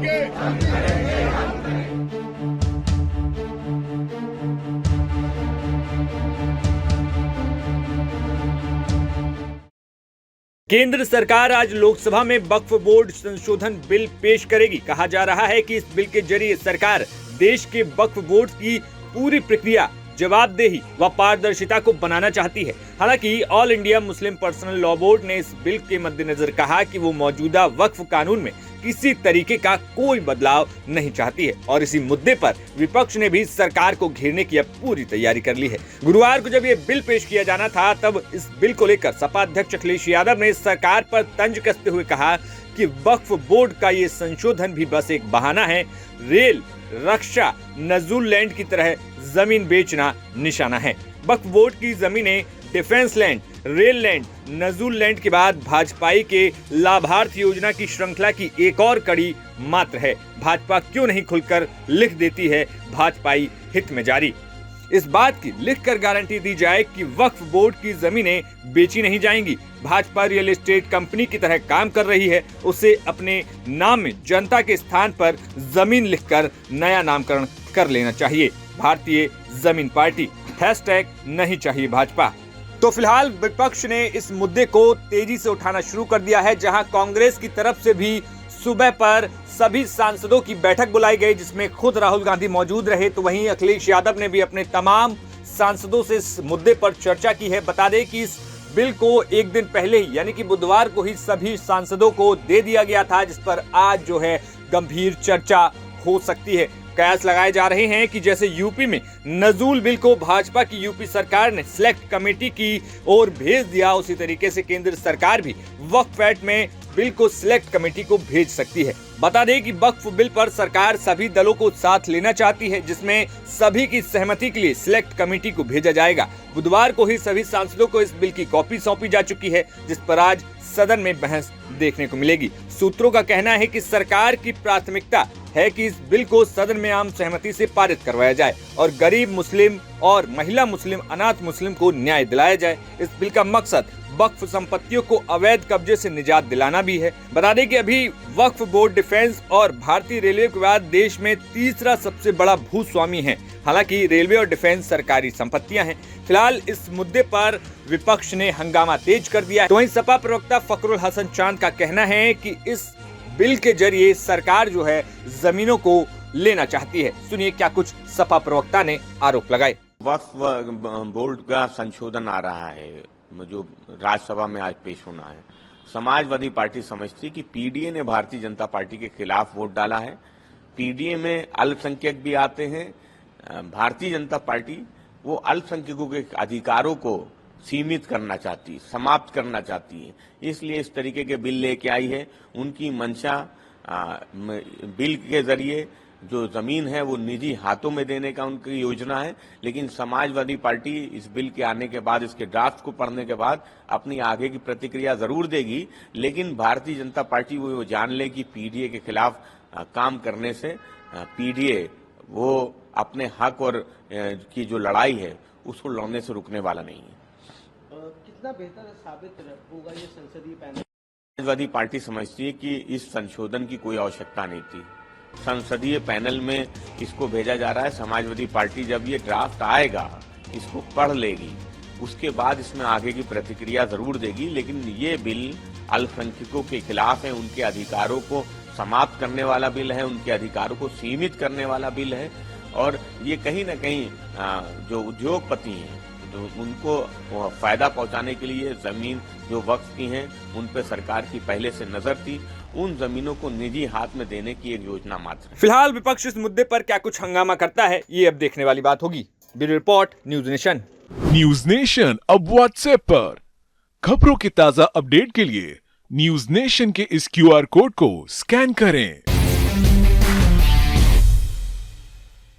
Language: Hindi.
करेंगे। केंद्र सरकार आज लोकसभा में वक्फ बोर्ड संशोधन बिल पेश करेगी। कहा जा रहा है कि इस बिल के जरिए सरकार देश के वक्फ बोर्ड की पूरी प्रक्रिया जवाबदेही व पारदर्शिता को बनाना चाहती है। हालांकि all India Muslim personal law board ने इस बिल के मद्देनजर कहा कि वो मौजूदा वक्फ कानून में किसी तरीके का कोई बदलाव नहीं चाहती है और इसी मुद्दे पर विपक्ष ने भी सरकार को घेरने की अब पूरी तैयारी कर ली है। गुरुवार को जब ये बिल पेश किया जाना था तब इस बिल को लेकर सपा अध्यक्ष अखिलेश यादव ने सरकार पर तंज कसते हुए कहा कि वक्फ बोर्ड का ये संशोधन भी बस एक बहाना है। रेल, रक्षा, नजूल लैंड की तरह जमीन बेचना निशाना है। वक्फ बोर्ड की जमीनें डिफेंस लैंड, रेल लैंड, नजूल लैंड के बाद भाजपाई के लाभार्थी योजना की श्रृंखला की एक और कड़ी मात्र है। भाजपा क्यों नहीं खुलकर लिख देती है भाजपाई हित में जारी। इस बात की लिखकर गारंटी दी जाए कि वक्फ बोर्ड की जमीनें बेची नहीं जाएंगी। भाजपा रियल एस्टेट कंपनी की तरह काम कर रही है, उसे अपने नाम में जनता के स्थान पर जमीन लिखकर नया नामकरण कर लेना चाहिए। भारतीय जमीन पार्टी #नहीं चाहिए भाजपा। तो फिलहाल विपक्ष ने इस मुद्दे को तेजी से उठाना शुरू कर दिया है, जहां कांग्रेस की तरफ से भी सुबह पर सभी सांसदों की बैठक बुलाई गई जिसमें खुद राहुल गांधी मौजूद रहे। तो वहीं अखिलेश यादव ने भी अपने तमाम सांसदों से इस मुद्दे पर चर्चा की है। बता दें कि इस बिल को एक दिन पहले ही यानी कि बुधवार को ही सभी सांसदों को दे दिया गया था, जिस पर आज जो है गंभीर चर्चा हो सकती है। कयास लगाए जा रहे हैं कि जैसे यूपी में नजूल बिल को भाजपा की यूपी सरकार ने सिलेक्ट कमेटी की ओर भेज दिया, उसी तरीके से केंद्र सरकार भी वक्फ एक्ट में बिल को सिलेक्ट कमेटी को भेज सकती है। बता दें कि वक्फ बिल पर सरकार सभी दलों को साथ लेना चाहती है, जिसमें सभी की सहमति के लिए सिलेक्ट कमेटी को भेजा जाएगा। बुधवार को ही सभी सांसदों को इस बिल की कॉपी सौंपी जा चुकी है, जिस पर आज सदन में बहस देखने को मिलेगी। सूत्रों का कहना है कि सरकार की प्राथमिकता है कि इस बिल को सदन में आम सहमति से पारित करवाया जाए और गरीब मुस्लिम और महिला मुस्लिम, अनाथ मुस्लिम को न्याय दिलाया जाए। इस बिल का मकसद वक्फ संपत्तियों को अवैध कब्जे से निजात दिलाना भी है। बता दें कि अभी वक्फ बोर्ड डिफेंस और भारतीय रेलवे के बाद देश में तीसरा सबसे बड़ा भूस्वामी है। हालांकि रेलवे और डिफेंस सरकारी संपत्तियां हैं। फिलहाल इस मुद्दे पर विपक्ष ने हंगामा तेज कर दिया है। तो वहीं सपा प्रवक्ता फखरुल हसन चांद का कहना है कि इस बिल के जरिए सरकार जो है जमीनों को लेना चाहती है। सुनिए क्या कुछ सपा प्रवक्ता ने आरोप लगाए। वक्फ बोर्ड का संशोधन आ रहा है जो राज्यसभा में आज पेश होना है। समाजवादी पार्टी समझती कि पीडीए ने भारतीय जनता पार्टी के खिलाफ वोट डाला है। पीडीए में अल्पसंख्यक भी आते हैं। भारतीय जनता पार्टी वो अल्पसंख्यकों के अधिकारों को सीमित करना चाहती है, समाप्त करना चाहती है, इसलिए इस तरीके के बिल लेके आई है। उनकी मंशा बिल के जरिए जो जमीन है वो निजी हाथों में देने का उनकी योजना है। लेकिन समाजवादी पार्टी इस बिल के आने के बाद, इसके ड्राफ्ट को पढ़ने के बाद अपनी आगे की प्रतिक्रिया जरूर देगी। लेकिन भारतीय जनता पार्टी वो जान ले कि पीडीए के खिलाफ काम करने से पीडीए वो अपने हक और की जो लड़ाई है उसको लड़ने से रुकने वाला नहीं है। कितना बेहतर साबित होगा ये संसदीय पैनल? समाजवादी पार्टी समझती है कि इस संशोधन की कोई आवश्यकता नहीं थी। संसदीय पैनल में इसको भेजा जा रहा है। समाजवादी पार्टी जब ये ड्राफ्ट आएगा इसको पढ़ लेगी, उसके बाद इसमें आगे की प्रतिक्रिया जरूर देगी। लेकिन ये बिल अल्पसंख्यकों के खिलाफ है, उनके अधिकारों को समाप्त करने वाला बिल है, उनके अधिकारों को सीमित करने वाला बिल है। और ये कहीं न कहीं जो उद्योगपति हैं तो उनको फायदा पहुंचाने के लिए जमीन जो वक्फ की हैं उन पर सरकार की पहले से नजर थी। उन जमीनों को निजी हाथ में देने की एक योजना मात्र है। फिलहाल विपक्ष इस मुद्दे पर क्या कुछ हंगामा करता है ये अब देखने वाली बात होगी। Bureau report, news nation. News nation अब व्हाट्सएप पर खबरों की ताजा अपडेट के लिए न्यूज नेशन के इस QR कोड को स्कैन करें।